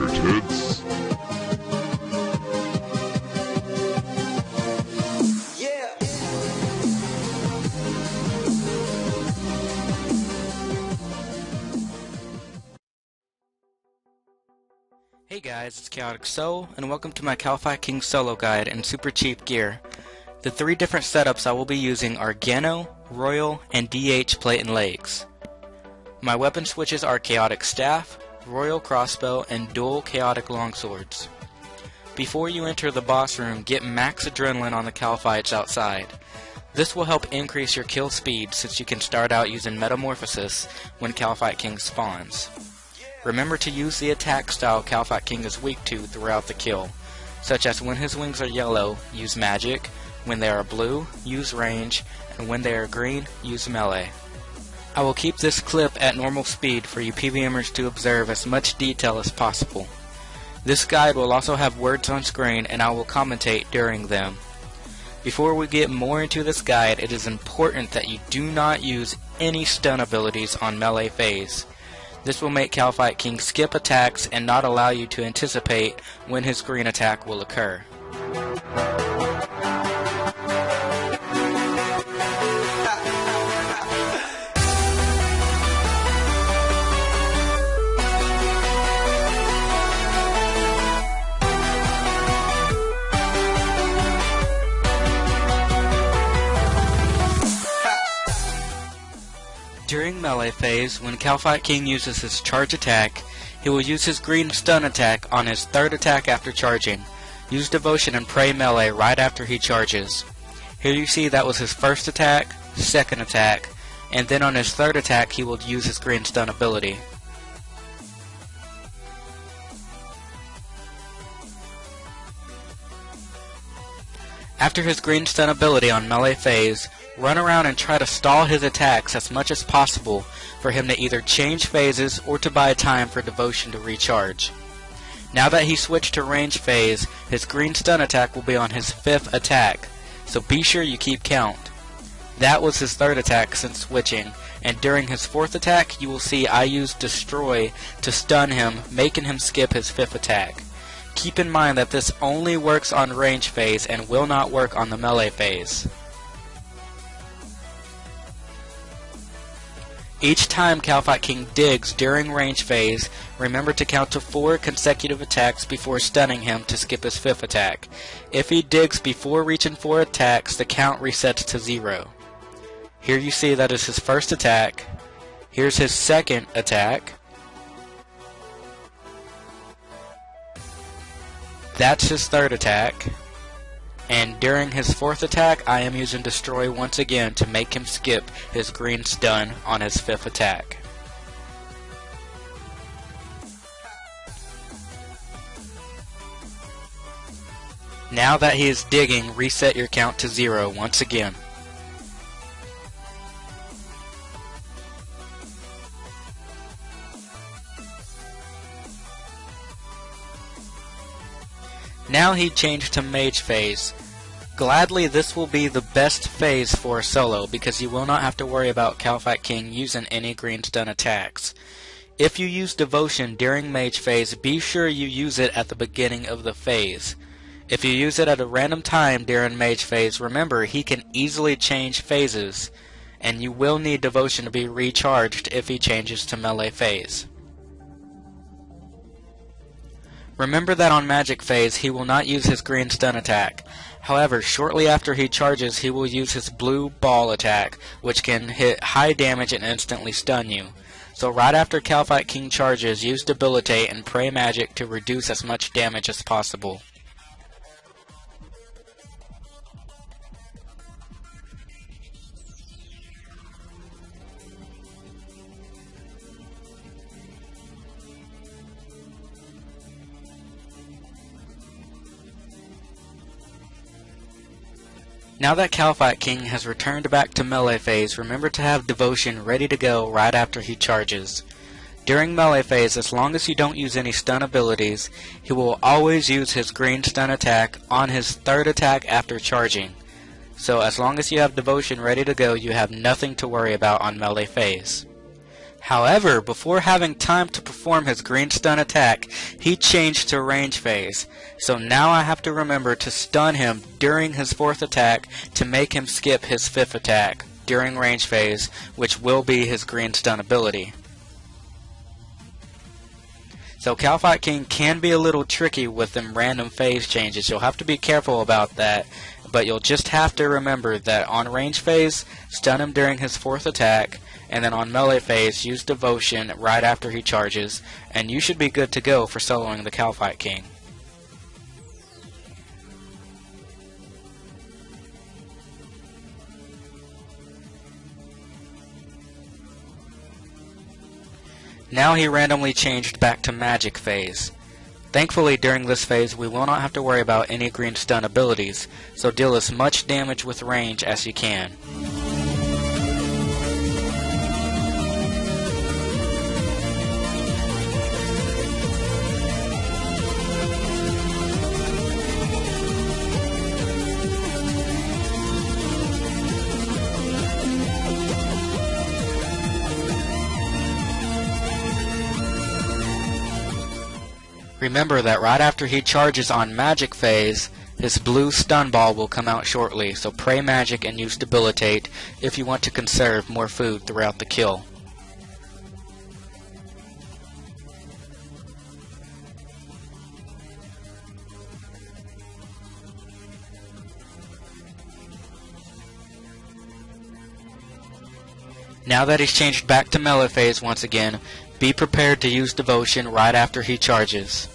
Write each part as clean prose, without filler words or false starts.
tits. Hey guys, it's Chaotic Soul, and welcome to my Kalphite King solo guide and super cheap gear. The three different setups I will be using are Gano, Royal, and DH Plate and Legs. My weapon switches are Chaotic Staff, Royal Crossbow, and Dual Chaotic Longswords. Before you enter the boss room, get max adrenaline on the Kalphites outside. This will help increase your kill speed since you can start out using Metamorphosis when Kalphite King spawns. Remember to use the attack style Kalphite King is weak to throughout the kill, such as when his wings are yellow, use magic, when they are blue, use range, and when they are green, use melee. I will keep this clip at normal speed for you PVMers to observe as much detail as possible. This guide will also have words on screen and I will commentate during them. Before we get more into this guide, it is important that you do not use any stun abilities on melee phase. This will make Kalphite King skip attacks and not allow you to anticipate when his green attack will occur. During melee phase, when Kalphite King uses his charge attack, he will use his green stun attack on his third attack after charging. Use Devotion and pray melee right after he charges. Here you see that was his first attack, second attack, and then on his third attack he will use his green stun ability. After his green stun ability on melee phase, run around and try to stall his attacks as much as possible for him to either change phases or to buy time for Devotion to recharge. Now that he switched to range phase, his green stun attack will be on his fifth attack, so be sure you keep count. That was his third attack since switching, and during his fourth attack you will see I used Destroy to stun him, making him skip his fifth attack. Keep in mind that this only works on range phase and will not work on the melee phase. Each time Kalphite King digs during range phase, remember to count to 4 consecutive attacks before stunning him to skip his fifth attack. If he digs before reaching 4 attacks, the count resets to 0. Here you see that is his first attack. Here's his second attack. That's his third attack. And during his fourth attack, I am using Destroy once again to make him skip his green stun on his fifth attack. Now that he is digging, reset your count to 0 once again. Now he changed to mage phase. Gladly this will be the best phase for a solo because you will not have to worry about Kalphite King using any green stun attacks. If you use Devotion during mage phase, be sure you use it at the beginning of the phase. If you use it at a random time during mage phase, remember he can easily change phases, and you will need Devotion to be recharged if he changes to melee phase. Remember that on magic phase he will not use his green stun attack. However, shortly after he charges he will use his blue ball attack, which can hit high damage and instantly stun you. So right after Kalphite King charges, use Debilitate and pray magic to reduce as much damage as possible. Now that Kalphite King has returned back to melee phase, remember to have Devotion ready to go right after he charges. During melee phase, as long as you don't use any stun abilities, he will always use his green stun attack on his third attack after charging. So as long as you have Devotion ready to go, you have nothing to worry about on melee phase. However, before having time to perform his green stun attack, he changed to range phase. So now I have to remember to stun him during his 4th attack to make him skip his 5th attack during range phase, which will be his green stun ability. So Kalphite King can be a little tricky with them random phase changes. You'll have to be careful about that, but you'll just have to remember that on range phase, stun him during his 4th attack, and then on melee phase, use Devotion right after he charges, and you should be good to go for soloing the Kalphite King. Now he randomly changed back to magic phase. Thankfully, during this phase, we will not have to worry about any green stun abilities, so deal as much damage with range as you can. Remember that right after he charges on magic phase, his blue stun ball will come out shortly, so pray magic and use debilitate if you want to conserve more food throughout the kill. Now that he's changed back to melee phase once again, be prepared to use Devotion right after he charges.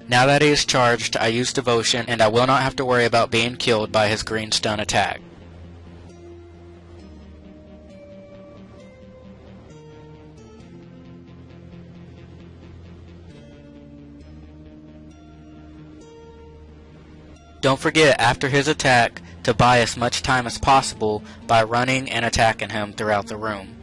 Now that he is charged, I use Devotion and I will not have to worry about being killed by his green stun attack. Don't forget, after his attack, to buy as much time as possible by running and attacking him throughout the room.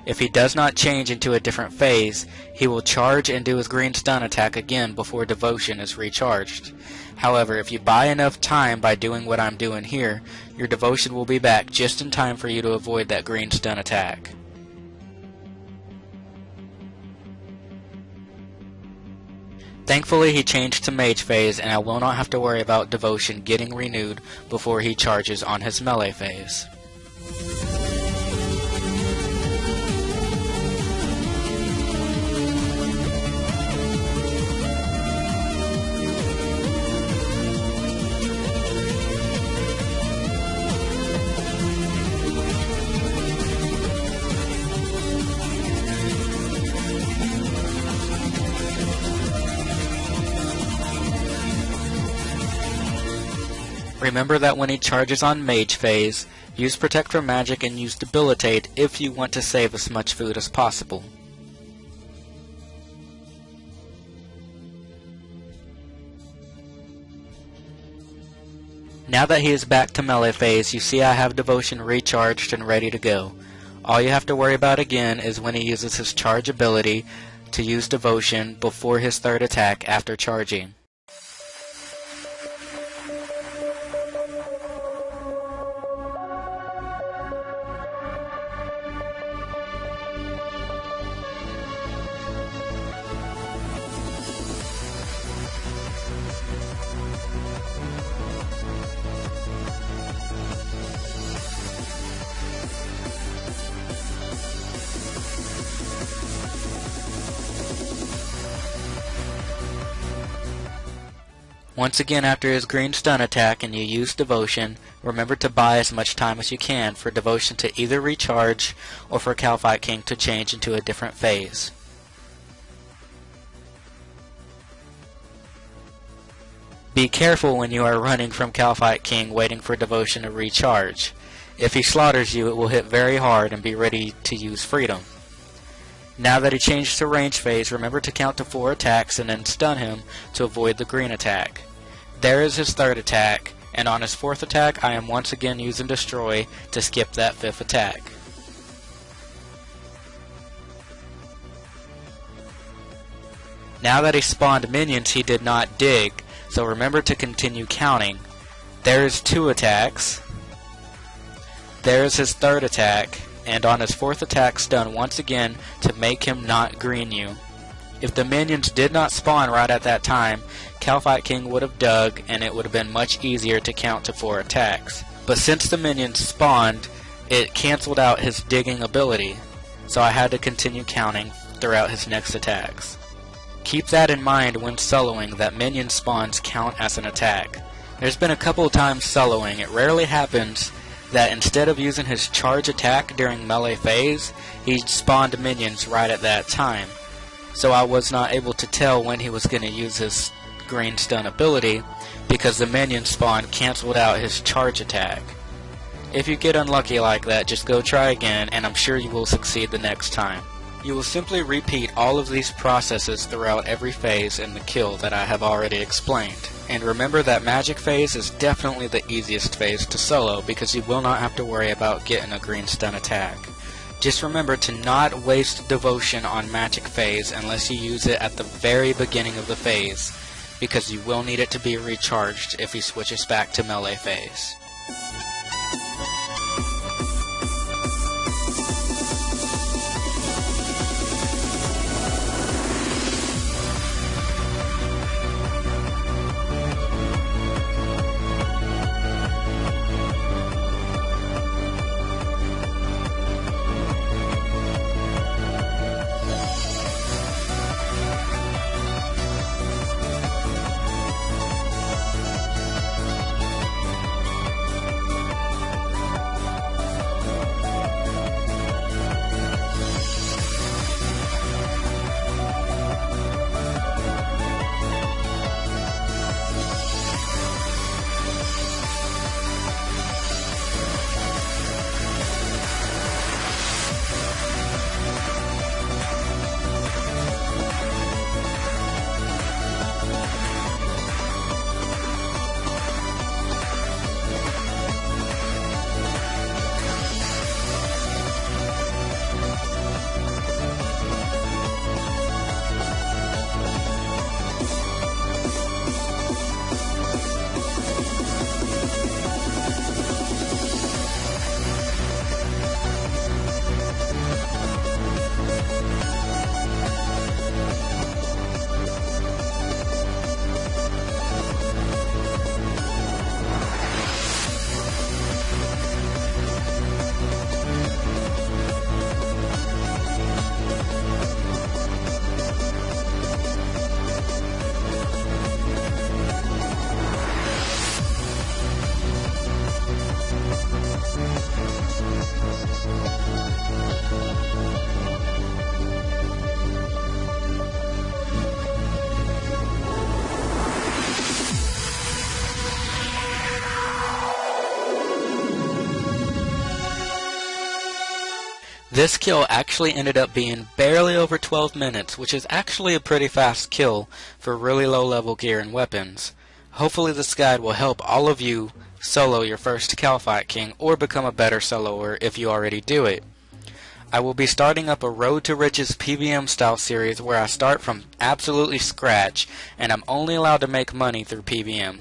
If he does not change into a different phase, he will charge and do his green stun attack again before Devotion is recharged. However, if you buy enough time by doing what I'm doing here, your Devotion will be back just in time for you to avoid that green stun attack. Thankfully, he changed to Mage phase, and I will not have to worry about Devotion getting renewed before he charges on his melee phase. Remember that when he charges on Mage phase, use Protect from Magic and use Debilitate if you want to save as much food as possible. Now that he is back to melee phase, you see I have Devotion recharged and ready to go. All you have to worry about again is when he uses his charge ability to use Devotion before his 3rd attack after charging. Once again, after his green stun attack and you use Devotion, remember to buy as much time as you can for Devotion to either recharge or for Kalphite King to change into a different phase. Be careful when you are running from Kalphite King waiting for Devotion to recharge. If he slaughters you, it will hit very hard, and be ready to use Freedom. Now that he changed to range phase, remember to count to 4 attacks and then stun him to avoid the green attack. There is his 3rd attack, and on his 4th attack I am once again using Destroy to skip that 5th attack. Now that he spawned minions, he did not dig, so remember to continue counting. There's 2 attacks. There's his 3rd attack, and on his 4th attack stun once again to make him not green you. If the minions did not spawn right at that time, Kalphite King would have dug and it would have been much easier to count to 4 attacks. But since the minions spawned, it cancelled out his digging ability, so I had to continue counting throughout his next attacks. Keep that in mind when soloing, that minion spawns count as an attack. There's been a couple of times soloing, it rarely happens that instead of using his charge attack during melee phase, he spawned minions right at that time. So I was not able to tell when he was going to use his green stun ability because the minion spawn cancelled out his charge attack. If you get unlucky like that, just go try again and I'm sure you will succeed the next time. You will simply repeat all of these processes throughout every phase in the kill that I have already explained. And remember that magic phase is definitely the easiest phase to solo because you will not have to worry about getting a green stun attack. Just remember to not waste devotion on magic phase unless you use it at the very beginning of the phase, because you will need it to be recharged if he switches back to melee phase. This kill actually ended up being barely over 12 minutes, which is actually a pretty fast kill for really low level gear and weapons. Hopefully this guide will help all of you solo your first Kalphite King or become a better soloer if you already do it. I will be starting up a Road to Riches PVM style series where I start from absolutely scratch and I'm only allowed to make money through PVM.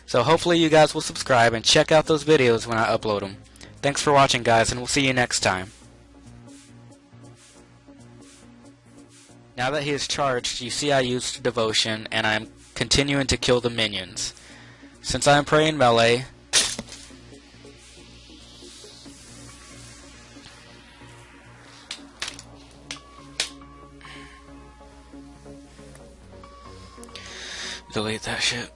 So hopefully you guys will subscribe and check out those videos when I upload them. Thanks for watching guys, and we'll see you next time. Now that he is charged, you see I used Devotion, and I am continuing to kill the minions. Since I am praying melee, delete that shit.